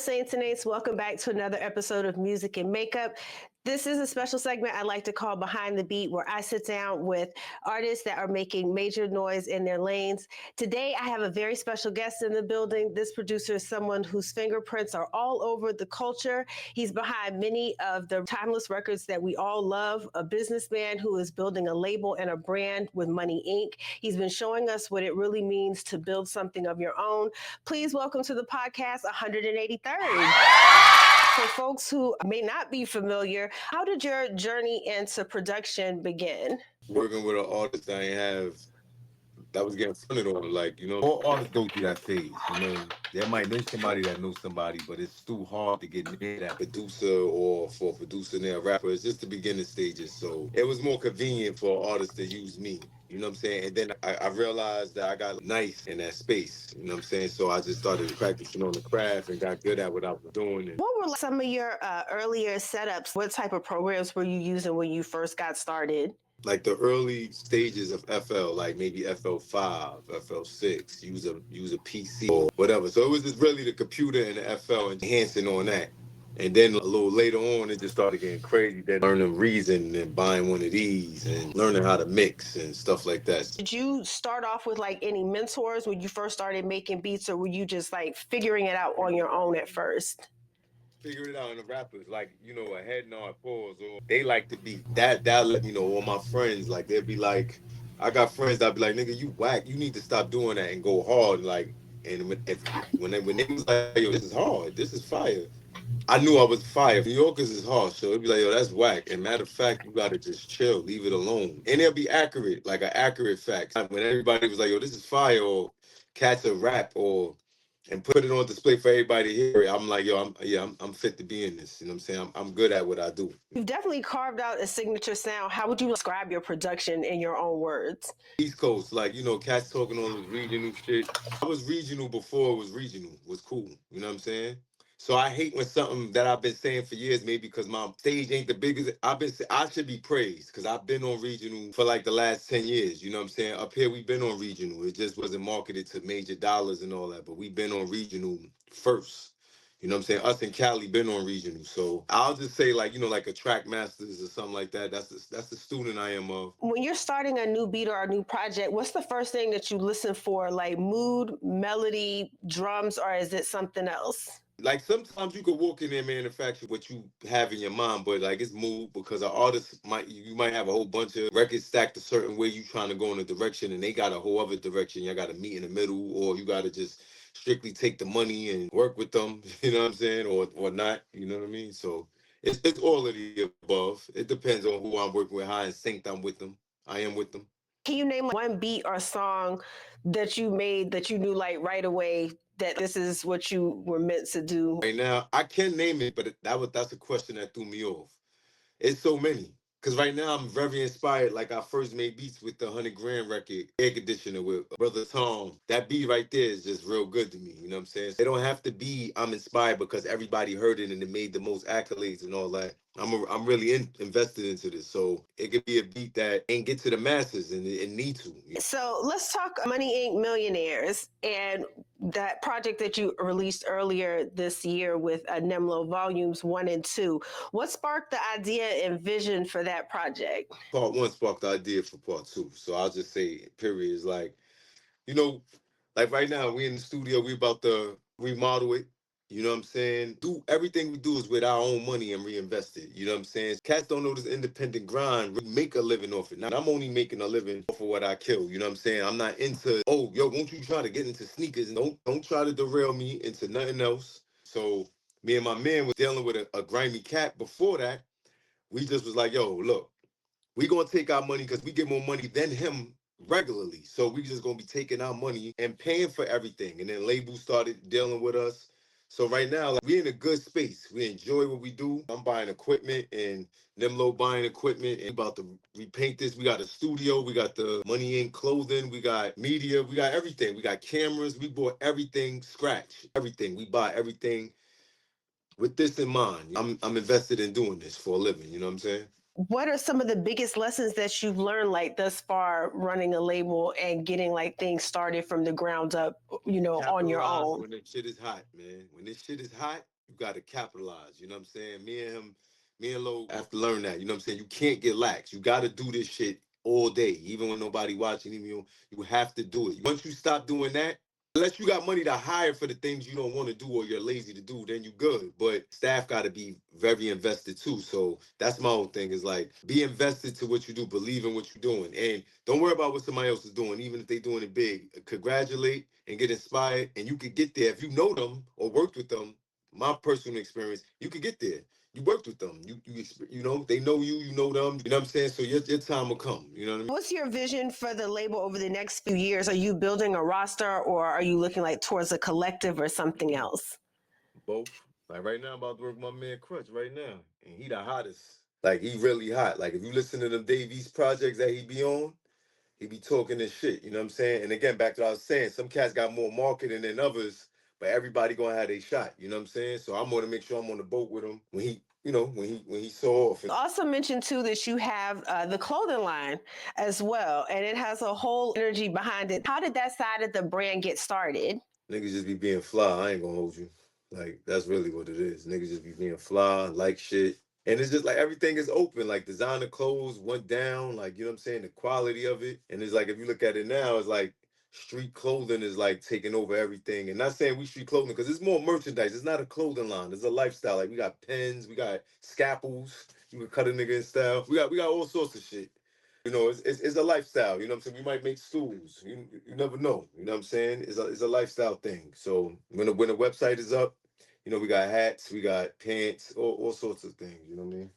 Saints and Aints, welcome back to another episode of Music and Makeup. This is a special segment I like to call Behind the Beat, where I sit down with artists that are making major noise in their lanes. Today, I have a very special guest in the building. This producer is someone whose fingerprints are all over the culture. He's behind many of the timeless records that we all love, a businessman who is building a label and a brand with Money Inc. He's been showing us what it really means to build something of your own. Please welcome to the podcast 183rd. For folks who may not be familiar, how did your journey into production begin? Working with an artist I ain't have that was getting fronted on. All artists go through that phase. They might know somebody that knows somebody, but it's too hard to get near that producer or for a producer near a rapper. It's just the beginning stages. So it was more convenient for an artist to use me. You know what I'm saying? And then I realized that I got nice in that space. You know what I'm saying? So I just started practicing on the craft and got good at what I was doing. And What were some of your earlier setups? What type of programs were you using when you first got started? like the early stages of FL, like maybe FL5, FL6, use a PC or whatever. So it was just really the computer and the FL and enhancing on that. And then a little later on, it just started getting crazy. Then learning Reason and buying one of these and learning how to mix and stuff like that. Did you start off with like any mentors when you first started making beats, or were you just like figuring it out on your own at first? Figure it out in the rappers, like, a head nod, pause, or they like to be that let me know. All my friends, like, they'd be like, I got friends that be like, nigga, you whack, you need to stop doing that and go hard. Like, and when they was like, yo, this is hard, this is fire. I knew I was fire. New Yorkers is hard, so it'd be like, yo, that's whack. And matter of fact, you gotta just chill, leave it alone. And it'll be accurate, like an accurate fact. When everybody was like, yo, this is fire, or cats a rap, or and put it on display for everybody to hear it, I'm like, yo, I'm fit to be in this. You know what I'm saying? I'm good at what I do. You've definitely carved out a signature sound. How would you describe your production in your own words? East Coast, like, cats talking all this regional shit. I was regional before it was regional, was cool. You know what I'm saying? So I hate when something that I've been saying for years, maybe because my stage ain't the biggest. I should be praised because I've been on regional for like the last 10 years. You know what I'm saying? Up here, we've been on regional. It just wasn't marketed to major dollars and all that, but we've been on regional first. You know what I'm saying? Us and Cali been on regional. So I'll just say like, like a track masters or something like that. That's the student I am of. When you're starting a new beat or a new project, what's the first thing that you listen for? Like mood, melody, drums, or is it something else? Like sometimes you could walk in there, manufacture what you have in your mind, but like it's mood because an artist you might have a whole bunch of records stacked a certain way, you trying to go in a direction and they got a whole other direction. You got to meet in the middle, or you got to just strictly take the money and work with them. You know what I'm saying, or not. You know what I mean? So it's all of the above. It depends on who I'm working with, how in sync I'm with them. I am with them. Can you name one beat or song that you made that you knew like right away that this is what you were meant to do? Right now, I can name it, but that's a question that threw me off. It's so many. Cause right now I'm very inspired. Like I first made beats with the 100 grand record, air conditioner with Brother Tom. That beat right there is just real good to me. You know what I'm saying? It don't have to be I'm inspired because everybody heard it and it made the most accolades and all that. I'm really invested into this, so it could be a beat that ain't get to the masses and it need to. So let's talk Money Inc. Millionaires and that project that you released earlier this year with Nym Lo Volumes 1 and 2. What sparked the idea and vision for that project? Part one sparked the idea for part two, so I'll just say period is like, you know, like right now, we in the studio, we about to remodel it. You know what I'm saying? Do everything we do is with our own money and reinvest it. You know what I'm saying? Cats don't know this independent grind. We make a living off it. Now I'm only making a living off of what I kill. You know what I'm saying? I'm not into, oh, yo, won't you try to get into sneakers? And don't try to derail me into nothing else. So me and my man was dealing with a grimy cat before that. We just was like, yo, look, we gonna take our money because we get more money than him regularly. So we just gonna be taking our money and paying for everything. And then labels started dealing with us. So right now, like, we in a good space. We enjoy what we do. I'm buying equipment and Nym Lo buying equipment and we about to repaint this. We got a studio, we got the Money in clothing, we got media, we got everything. We got cameras, we bought everything scratch. Everything. We buy everything with this in mind. I'm invested in doing this for a living, you know what I'm saying? What are some of the biggest lessons that you've learned like thus far running a label and getting like things started from the ground up, on your Capitalize own? when this shit is hot, man. When this shit is hot, you got to capitalize. You know what I'm saying? Me and Lo have to learn that. You know what I'm saying? You can't get lax. You got to do this shit all day, even when nobody watching. Even you have to do it. Once you stop doing that, unless you got money to hire for the things you don't want to do or you're lazy to do, then you good. But staff got to be very invested too. So that's my whole thing is like be invested to what you do, believe in what you're doing, and don't worry about what somebody else is doing, even if they're doing it big. Congratulate and get inspired, and you could get there if you know them or worked with them. My personal experience, you could get there. You worked with them. You know they know you. You know them. You know what I'm saying. So your time will come. You know what I mean. What's your vision for the label over the next few years? Are you building a roster or are you looking like towards a collective or something else? Both. Like right now, I'm about to work with my man Crutch right now, and he the hottest. Like he really hot. Like if you listen to them Dave East projects that he be on, he be talking this shit. You know what I'm saying? And again, back to what I was saying, some cats got more marketing than others, but everybody gonna have their shot. You know what I'm saying? So I'm gonna make sure I'm on the boat with him when he, when he saw off. You also mentioned too that you have the clothing line as well, and it has a whole energy behind it. How did that side of the brand get started? Niggas just be being fly. I ain't gonna hold you. Like that's really what it is. Niggas just be being fly, like shit. And it's just like everything is open. Like designer clothes went down. Like you know what I'm saying, the quality of it. And it's like if you look at it now, it's like street clothing is like taking over everything. And not saying we street clothing because it's more merchandise. It's not a clothing line. It's a lifestyle. Like we got pens, we got scalpels. You can cut a nigga in style. We got all sorts of shit. You know, it's a lifestyle. You know what I'm saying? We might make stools. You never know. You know what I'm saying? It's a lifestyle thing. So when the website is up, we got hats, we got pants, all sorts of things. You know what I mean?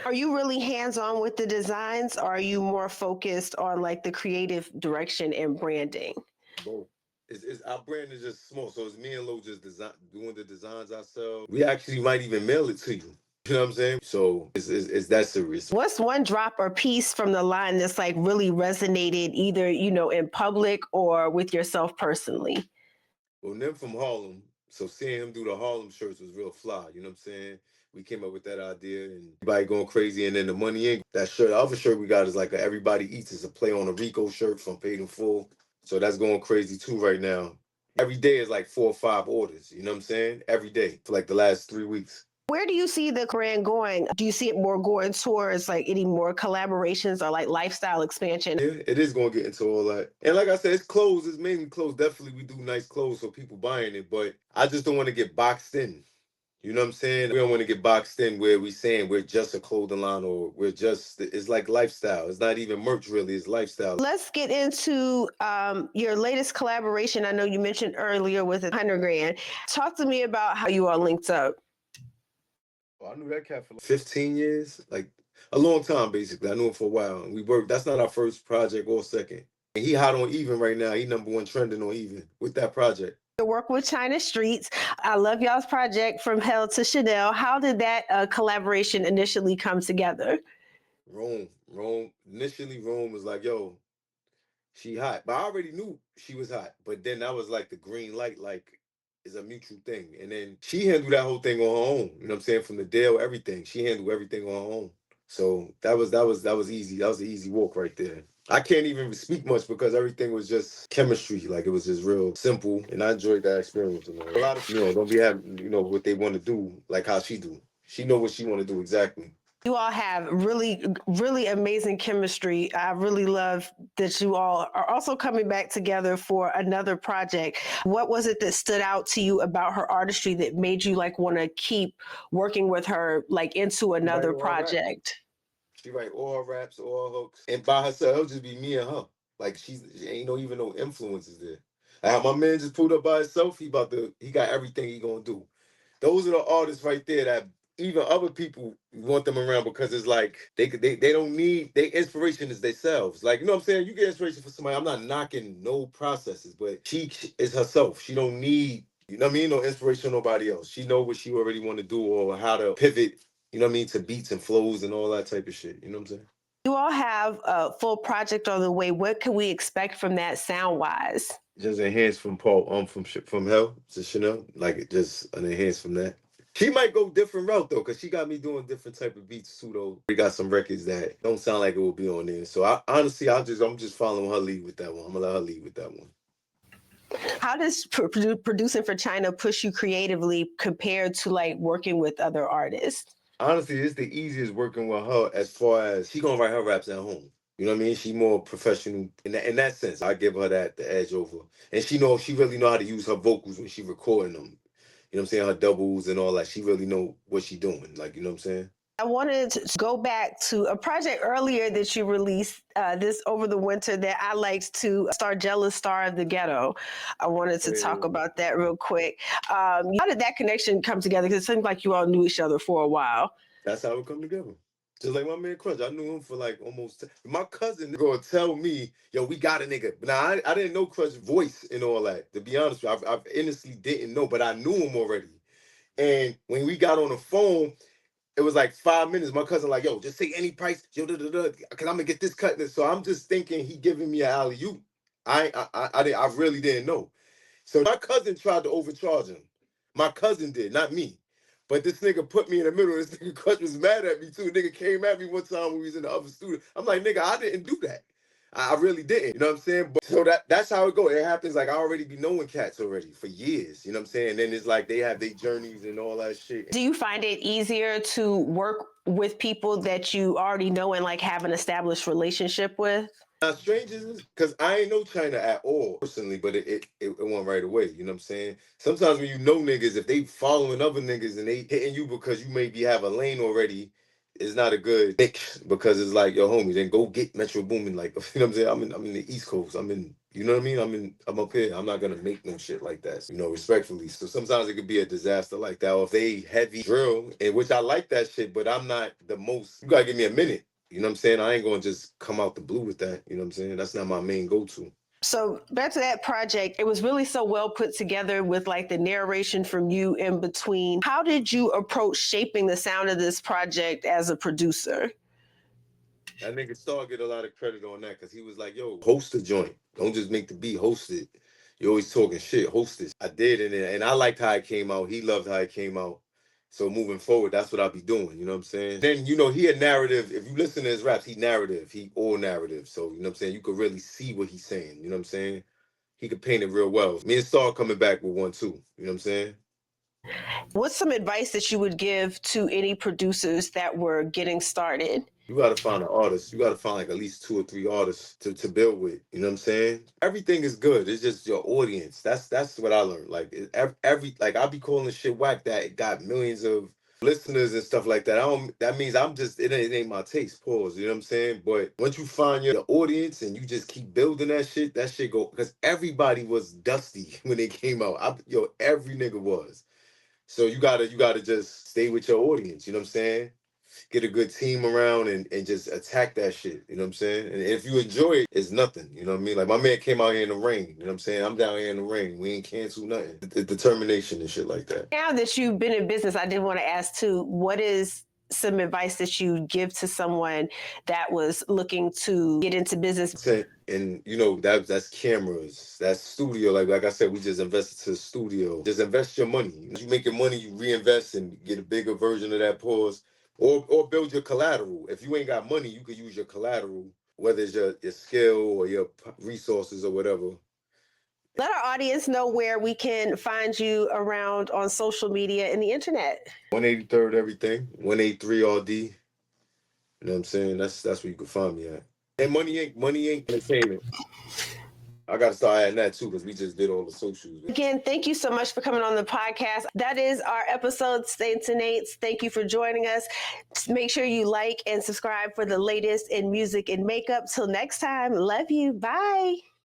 Are you really hands on with the designs, or are you more focused on like the creative direction and branding? Both. It's our brand is just small, so it's me and Lo just doing the designs ourselves. We actually might even mail it to you. You know what I'm saying? So it's that serious. What's one drop or piece from the line that's like really resonated either, in public or with yourself personally? Well, Nym from Harlem, so seeing him do the Harlem shirts was real fly. You know what I'm saying? We came up with that idea and everybody going crazy. And then the Money Inc. That shirt, the other shirt we got is like a Everybody Eats. It's a play on a Rico shirt from Paid in Full. So that's going crazy too right now. Every day is like 4 or 5 orders. You know what I'm saying? Every day for like the last 3 weeks. Where do you see the brand going? Do you see it more going towards like any more collaborations or like lifestyle expansion? Yeah, it is gonna get into all that. And like I said, it's clothes. It's mainly clothes. Definitely, we do nice clothes for people buying it. But I just don't want to get boxed in. You know what I'm saying? We don't want to get boxed in where we saying we're just a clothing line or it's like lifestyle. It's not even merch really, it's lifestyle. Let's get into your latest collaboration. I know you mentioned earlier with 100 Grand. Talk to me about how you all linked up. Well, I knew that cat for like 15 years, like a long time basically. I knew him for a while. And we worked. That's not our first project or second. And he hot on Even right now. He #1 trending on Even with that project. To work with Chyna Streetz. I love y'all's project From Hell to Chanel. How did that collaboration initially come together? Rome. Initially, Rome was like, yo, she hot. But I already knew she was hot. But then that was like the green light, like, is a mutual thing. And then she handled that whole thing on her own. You know what I'm saying? From the deal, everything. She handled everything on her own. So that was easy. That was an easy walk right there. I can't even speak much because everything was just chemistry. Like it was just real simple. And I enjoyed that experience. A lot of don't be having, what they want to do, like how she do. She know what she want to do exactly. You all have really, really amazing chemistry. I really love that you all are also coming back together for another project. What was it that stood out to you about her artistry that made you like want to keep working with her like into another project? She write all raps, all hooks, and by herself, it'll just be me and her. Like she ain't even no influences there. Like my man just pulled up by himself. He got everything he gonna do. Those are the artists right there that even other people want them around because it's like they don't need their inspiration is themselves. Like you know what I'm saying? You get inspiration for somebody. I'm not knocking no processes, but she is herself. She don't need no inspiration from nobody else. She know what she already want to do or how to pivot. You know what I mean to beats and flows and all that type of shit. You know what I'm saying? You all have a full project on the way. What can we expect from that sound wise? Just enhanced from Paul from Hell to Chanel, like it just an enhanced from that. She might go different route though, cause she got me doing different type of beats too. Though we got some records that don't sound like it will be on there. So I honestly, I'm just following her lead with that one. I'm gonna let her lead with that one. How does producing for Chyna push you creatively compared to like working with other artists? Honestly, it's the easiest working with her as far as she gonna write her raps at home. You know what I mean? She more professional in that sense. I give her that the edge over, and she really know how to use her vocals when she recording them. You know what I'm saying? Her doubles and all that. She really know what she doing. Like, you know what I'm saying? I wanted to go back to a project earlier that you released this over the winter that I liked to Stargiela, Star of the Ghetto. I wanted to talk about that real quick. How did that connection come together? Because it seemed like you all knew each other for a while. That's how it come together. Just like my man Crunch, I knew him for like almost. My cousin gonna tell me, "Yo, we got a nigga." Now I didn't know Crunch's voice and all that. To be honest with you, I've innocently didn't know, but I knew him already. And when we got on the phone, it was like 5 minutes. My cousin like, "Yo, just say any price, yo, because I'm gonna get this cut." So I'm just thinking he giving me an alley oop. I really didn't know. So my cousin tried to overcharge him. My cousin did, not me. But this nigga put me in the middle. This nigga Clutch was mad at me too. Nigga came at me one time when we was in the other studio. I'm like, nigga, I didn't do that. I really didn't. You know what I'm saying? But so that's how it goes. It happens like I already be knowing cats already for years. You know what I'm saying? And then it's like they have their journeys and all that shit. Do you find it easier to work with people that you already know and like have an established relationship with? Now, strangers, because I ain't know China at all personally, but it went right away. You know what I'm saying? Sometimes when you know niggas, if they following other niggas and they hitting you because you maybe have a lane already, it's not a good mix because it's like, yo, homie, then go get Metro Boomin. Like, you know what I'm saying? I'm in the East Coast. You know what I mean? I'm up here. I'm not gonna make no shit like that, respectfully. So sometimes it could be a disaster like that. Or if they heavy drill, and which I like that shit, but I'm not the most. You gotta give me a minute. You know what I'm saying? I ain't gonna just come out the blue with that. You know what I'm saying? That's not my main go-to. So back to that project, it was really so well put together with like the narration from you in between. How did you approach shaping the sound of this project as a producer? That nigga Star get a lot of credit on that because he was like, yo, host the joint. Don't just make the beat, host it. You always talking shit, host it. I did, and I liked how it came out. He loved how it came out. So moving forward, that's what I'll be doing. You know what I'm saying? Then, he a narrative. If you listen to his raps, he narrative. He all narrative. So, you know what I'm saying? You could really see what he's saying. You know what I'm saying? He could paint it real well. Me and Star coming back with one too. You know what I'm saying? What's some advice that you would give to any producers that were getting started? You gotta find an artist. You gotta find like at least 2 or 3 artists to build with. You know what I'm saying? Everything is good. It's just your audience. That's what I learned. Like every like I be calling shit whack that it got millions of listeners and stuff like that. That means it ain't my taste. Pause. You know what I'm saying? But once you find your audience and you just keep building that shit go because everybody was dusty when they came out. Every nigga was. So you gotta just stay with your audience. You know what I'm saying? Get a good team around and just attack that shit. You know what I'm saying? And if you enjoy it, it's nothing. You know what I mean? Like my man came out here in the rain. You know what I'm saying? I'm down here in the rain. We ain't cancel nothing. The determination and shit like that. Now that you've been in business, I did want to ask too, what is some advice that you give to someone that was looking to get into business? And that's cameras, that's studio. Like I said, we just invested to the studio. Just invest your money. You make your money, you reinvest and get a bigger version of that pause. Or build your collateral. If you ain't got money, you could use your collateral, whether it's your skill or your resources or whatever. Let our audience know where we can find you around on social media and the internet. 183rd everything, 183 RD. You know what I'm saying? That's where you can find me at. And money ain't entertainment. I got to start adding that too because we just did all the socials. Again, thank you so much for coming on the podcast. That is our episode, Saints and Aint. Thank you for joining us. Make sure you like and subscribe for the latest in music and makeup. Till next time, love you. Bye.